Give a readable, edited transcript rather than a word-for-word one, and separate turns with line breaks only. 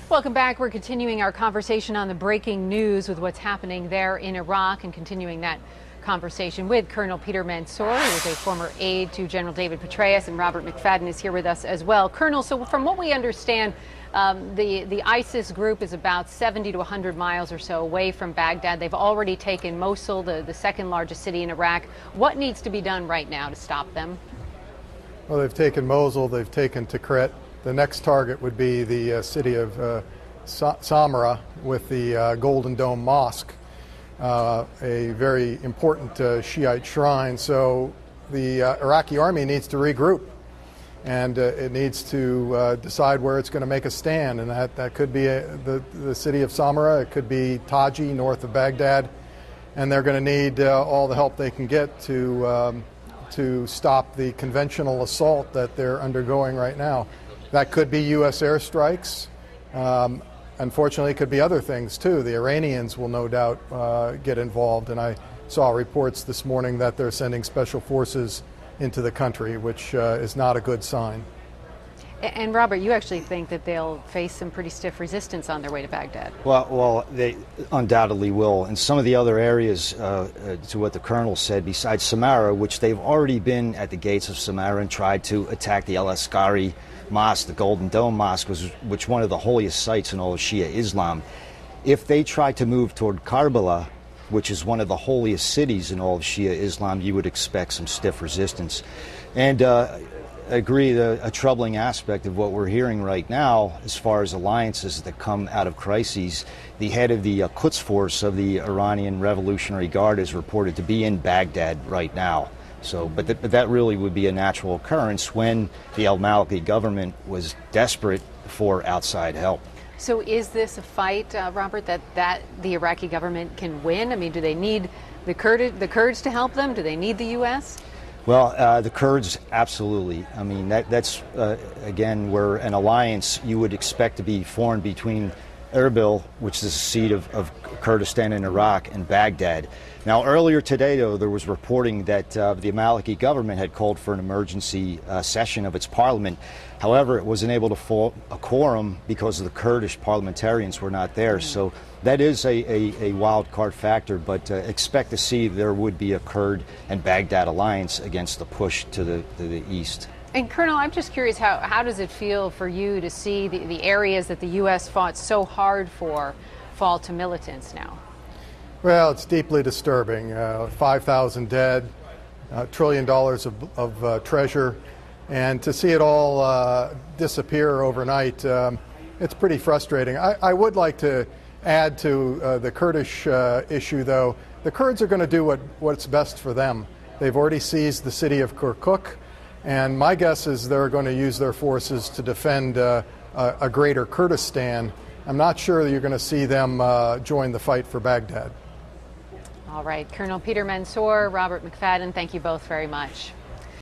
Welcome back. We're continuing our conversation on the breaking news with what's happening there in Iraq, and continuing that conversation with Colonel Peter Mansour, who is a former aide to General David Petraeus, and Robert McFadden is here with us as well. Colonel, so from what we understand, the ISIS group is about 70 to 100 miles or so away from Baghdad. They've already taken Mosul, the second largest city in Iraq. What needs to be done right now to stop them?
Well, they've taken Mosul, they've taken Tikrit. The next target would be the city of Samarra with the Golden Dome Mosque, a very important Shiite shrine. So the Iraqi army needs to regroup, and it needs to decide where it's going to make a stand. And that could be the city of Samarra, it could be Taji, north of Baghdad, and they're going to need all the help they can get to stop the conventional assault that they're undergoing right now. That could be U.S. airstrikes. Unfortunately, it could be other things, too. The Iranians will no doubt get involved, and I saw reports this morning that they're sending special forces into the country, which is not a good sign.
And Robert, you actually think that they'll face some pretty stiff resistance on their way to Baghdad?
Well, they undoubtedly will. And some of the other areas, to what the colonel said, besides Samarra, which they've already been at the gates of Samarra and tried to attack the Al-Askari Mosque, the Golden Dome Mosque, which one of the holiest sites in all of Shia Islam. If they try to move toward Karbala, which is one of the holiest cities in all of Shia Islam, you would expect some stiff resistance. And I agree, a troubling aspect of what we're hearing right now, as far as alliances that come out of crises, the head of the Quds Force of the Iranian Revolutionary Guard is reported to be in Baghdad right now. So, but that really would be a natural occurrence when the al-Maliki government was desperate for outside help.
So is this a fight, Robert, that the Iraqi government can win? I mean, do they need the Kurds to help them? Do they need the U.S.?
Well, the Kurds, absolutely. I mean, that's, again, where an alliance you would expect to be formed between Erbil, which is the seat of Kurdistan in Iraq, and Baghdad. Now, earlier today, though, there was reporting that the Maliki government had called for an emergency session of its parliament. However, it wasn't able to form a quorum because the Kurdish parliamentarians were not there. So that is a wild card factor, but expect to see there would be a Kurd and Baghdad alliance against the push to the east.
And Colonel, I'm just curious, how does it feel for you to see the areas that the U.S. fought so hard for fall to militants now?
Well, it's deeply disturbing. 5,000 dead, $1 trillion of treasure, and to see it all disappear overnight, it's pretty frustrating. I would like to add to the Kurdish issue, though. The Kurds are going to do what's best for them. They've already seized the city of Kirkuk, and my guess is they're going to use their forces to defend a greater Kurdistan. I'm not sure that you're going to see them join the fight for Baghdad.
All right, Colonel Peter Mansour, Robert McFadden, thank you both very much.